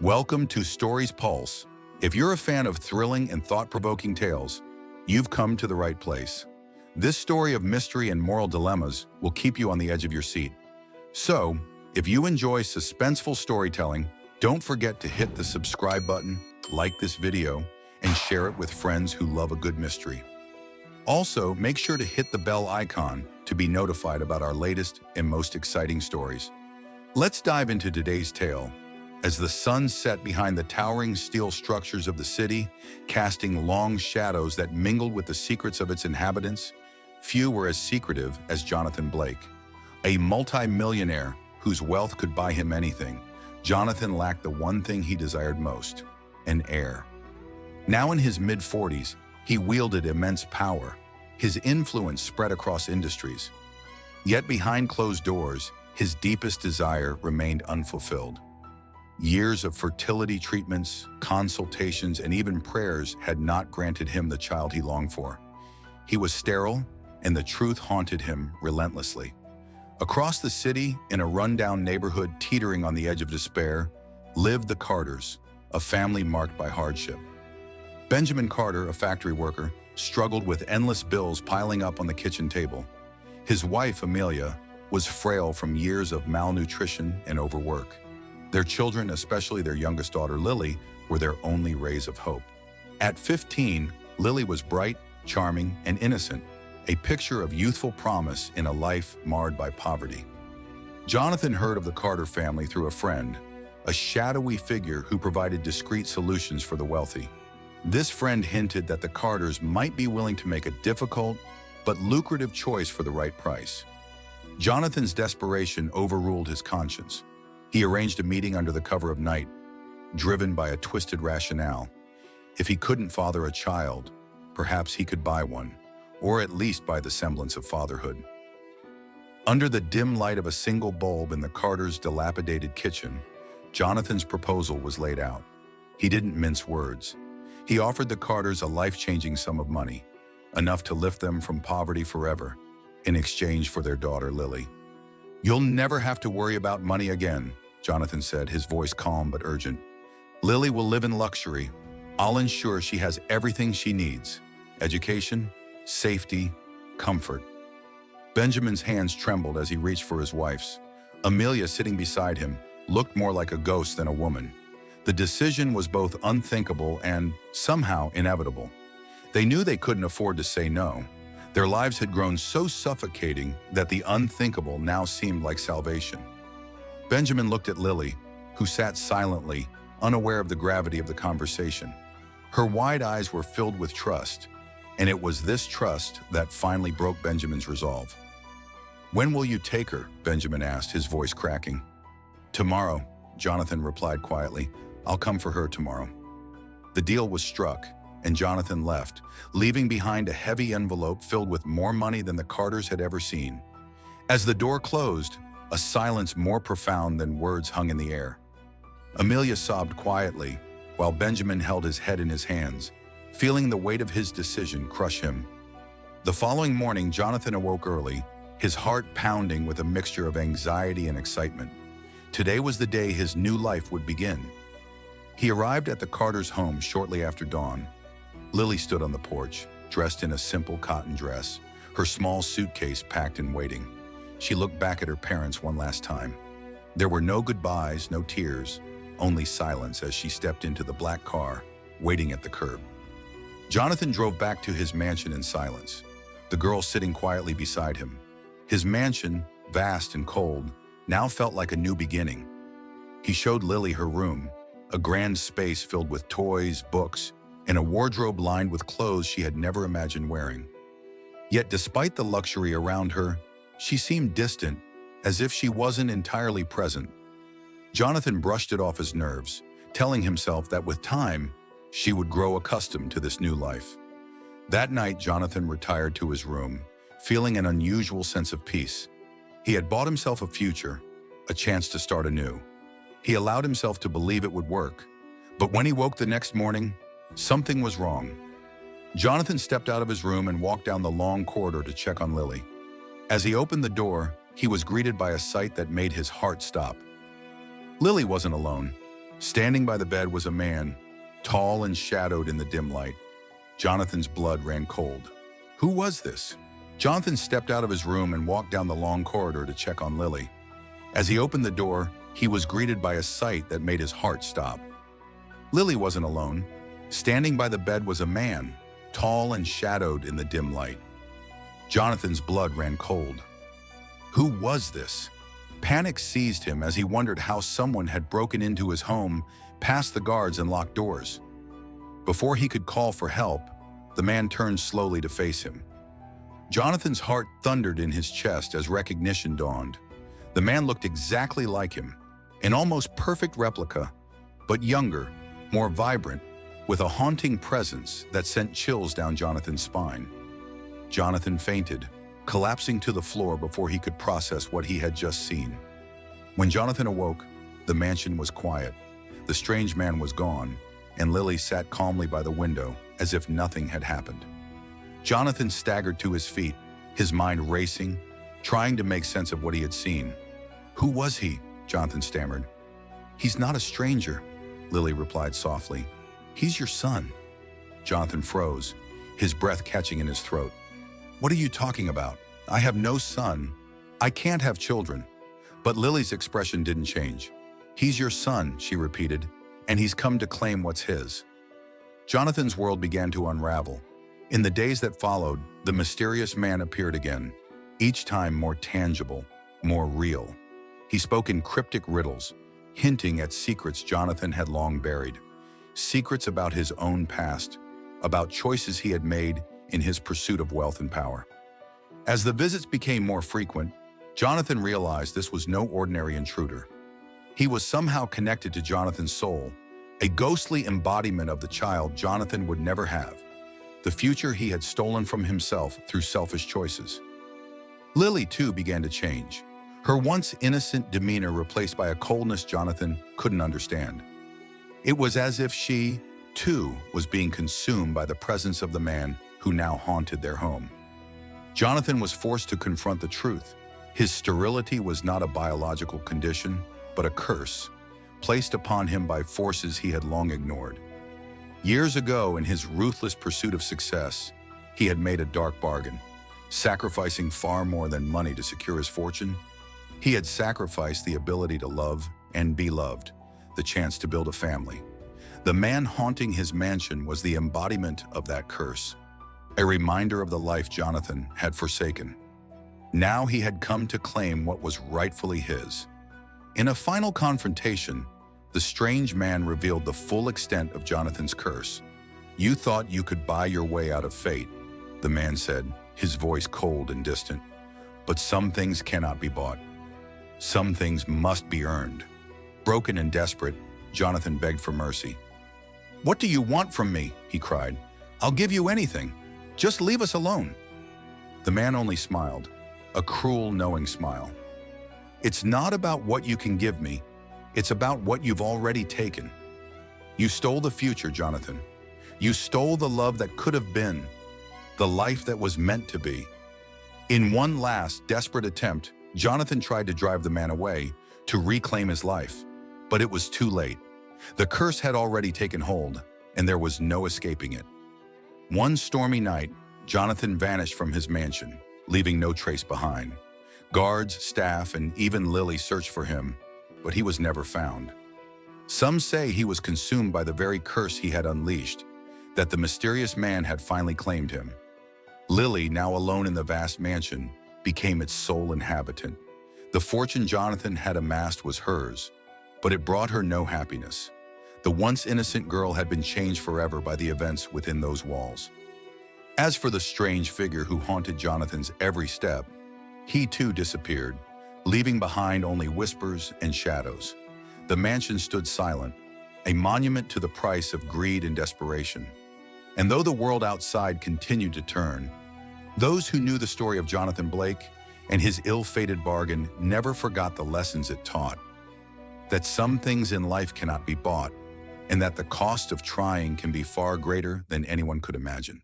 Welcome to Stories Pulse. If you're a fan of thrilling and thought-provoking tales, you've come to the right place. This story of mystery and moral dilemmas will keep you on the edge of your seat. So, if you enjoy suspenseful storytelling, don't forget to hit the subscribe button, like this video, and share it with friends who love a good mystery. Also, make sure to hit the bell icon to be notified about our latest and most exciting stories. Let's dive into today's tale. As the sun set behind the towering steel structures of the city, casting long shadows that mingled with the secrets of its inhabitants, few were as secretive as Jonathan Blake. A multi-millionaire whose wealth could buy him anything, Jonathan lacked the one thing he desired most: an heir. Now in his mid-40s, he wielded immense power. His influence spread across industries. Yet behind closed doors, his deepest desire remained unfulfilled. Years of fertility treatments, consultations, and even prayers had not granted him the child he longed for. He was sterile, and the truth haunted him relentlessly. Across the city, in a rundown neighborhood teetering on the edge of despair, lived the Carters, a family marked by hardship. Benjamin Carter, a factory worker, struggled with endless bills piling up on the kitchen table. His wife, Amelia, was frail from years of malnutrition and overwork. Their children, especially their youngest daughter, Lily, were their only rays of hope. At 15, Lily was bright, charming, and innocent, a picture of youthful promise in a life marred by poverty. Jonathan heard of the Carter family through a friend, a shadowy figure who provided discreet solutions for the wealthy. This friend hinted that the Carters might be willing to make a difficult but lucrative choice for the right price. Jonathan's desperation overruled his conscience. He arranged a meeting under the cover of night, driven by a twisted rationale. If he couldn't father a child, perhaps he could buy one, or at least buy the semblance of fatherhood. Under the dim light of a single bulb in the Carters' dilapidated kitchen, Jonathan's proposal was laid out. He didn't mince words. He offered the Carters a life-changing sum of money, enough to lift them from poverty forever, in exchange for their daughter, Lily. "You'll never have to worry about money again," Jonathan said, his voice calm but urgent. "Lily will live in luxury. I'll ensure she has everything she needs: education, safety, comfort." Benjamin's hands trembled as he reached for his wife's. Amelia, sitting beside him, looked more like a ghost than a woman. The decision was both unthinkable and, somehow, inevitable. They knew they couldn't afford to say no. Their lives had grown so suffocating that the unthinkable now seemed like salvation. Benjamin looked at Lily, who sat silently, unaware of the gravity of the conversation. Her wide eyes were filled with trust, and it was this trust that finally broke Benjamin's resolve. "When will you take her?" Benjamin asked, his voice cracking. "Tomorrow," Jonathan replied quietly. "I'll come for her tomorrow." The deal was struck, and Jonathan left, leaving behind a heavy envelope filled with more money than the Carters had ever seen. As the door closed, a silence more profound than words hung in the air. Amelia sobbed quietly, while Benjamin held his head in his hands, feeling the weight of his decision crush him. The following morning, Jonathan awoke early, his heart pounding with a mixture of anxiety and excitement. Today was the day his new life would begin. He arrived at the Carters' home shortly after dawn. Lily stood on the porch, dressed in a simple cotton dress, her small suitcase packed and waiting. She looked back at her parents one last time. There were no goodbyes, no tears, only silence as she stepped into the black car, waiting at the curb. Jonathan drove back to his mansion in silence, the girl sitting quietly beside him. His mansion, vast and cold, now felt like a new beginning. He showed Lily her room, a grand space filled with toys, books, and a wardrobe lined with clothes she had never imagined wearing. Yet despite the luxury around her, she seemed distant, as if she wasn't entirely present. Jonathan brushed it off his nerves, telling himself that with time, she would grow accustomed to this new life. That night, Jonathan retired to his room, feeling an unusual sense of peace. He had bought himself a future, a chance to start anew. He allowed himself to believe it would work. But when he woke the next morning, something was wrong. Jonathan stepped out of his room and walked down the long corridor to check on Lily. As he opened the door, he was greeted by a sight that made his heart stop. Lily wasn't alone. Standing by the bed was a man, tall and shadowed in the dim light. Jonathan's blood ran cold. Who was this? Jonathan stepped out of his room and walked down the long corridor to check on Lily. As he opened the door, he was greeted by a sight that made his heart stop. Lily wasn't alone. Standing by the bed was a man, tall and shadowed in the dim light. Jonathan's blood ran cold. Who was this? Panic seized him as he wondered how someone had broken into his home, past the guards and locked doors. Before he could call for help, the man turned slowly to face him. Jonathan's heart thundered in his chest as recognition dawned. The man looked exactly like him, an almost perfect replica, but younger, more vibrant, with a haunting presence that sent chills down Jonathan's spine. Jonathan fainted, collapsing to the floor before he could process what he had just seen. When Jonathan awoke, the mansion was quiet. The strange man was gone, and Lily sat calmly by the window as if nothing had happened. Jonathan staggered to his feet, his mind racing, trying to make sense of what he had seen. Who was he? Jonathan stammered. He's not a stranger, Lily replied softly. He's your son. Jonathan froze, his breath catching in his throat. What are you talking about? I have no son. I can't have children. But Lily's expression didn't change. He's your son, she repeated, and he's come to claim what's his. Jonathan's world began to unravel. In the days that followed, the mysterious man appeared again, each time more tangible, more real. He spoke in cryptic riddles, hinting at secrets Jonathan had long buried. Secrets about his own past, about choices he had made in his pursuit of wealth and power. As the visits became more frequent, Jonathan realized this was no ordinary intruder. He was somehow connected to Jonathan's soul, a ghostly embodiment of the child Jonathan would never have, the future he had stolen from himself through selfish choices. Lily, too, began to change, her once innocent demeanor replaced by a coldness Jonathan couldn't understand. It was as if she, too, was being consumed by the presence of the man who now haunted their home. Jonathan was forced to confront the truth. His sterility was not a biological condition, but a curse, placed upon him by forces he had long ignored. Years ago, in his ruthless pursuit of success, he had made a dark bargain, sacrificing far more than money to secure his fortune. He had sacrificed the ability to love and be loved, the chance to build a family. The man haunting his mansion was the embodiment of that curse, a reminder of the life Jonathan had forsaken. Now he had come to claim what was rightfully his. In a final confrontation, the strange man revealed the full extent of Jonathan's curse. "You thought you could buy your way out of fate," the man said, his voice cold and distant. "But some things cannot be bought. Some things must be earned." Broken and desperate, Jonathan begged for mercy. "What do you want from me?" he cried. "I'll give you anything. Just leave us alone." The man only smiled, a cruel, knowing smile. "It's not about what you can give me. It's about what you've already taken. You stole the future, Jonathan. You stole the love that could have been, the life that was meant to be." In one last, desperate attempt, Jonathan tried to drive the man away, to reclaim his life. But it was too late. The curse had already taken hold, and there was no escaping it. One stormy night, Jonathan vanished from his mansion, leaving no trace behind. Guards, staff, and even Lily searched for him, but he was never found. Some say he was consumed by the very curse he had unleashed, that the mysterious man had finally claimed him. Lily, now alone in the vast mansion, became its sole inhabitant. The fortune Jonathan had amassed was hers, but it brought her no happiness. The once innocent girl had been changed forever by the events within those walls. As for the strange figure who haunted Jonathan's every step, he too disappeared, leaving behind only whispers and shadows. The mansion stood silent, a monument to the price of greed and desperation. And though the world outside continued to turn, those who knew the story of Jonathan Blake and his ill-fated bargain never forgot the lessons it taught. That some things in life cannot be bought, and that the cost of trying can be far greater than anyone could imagine.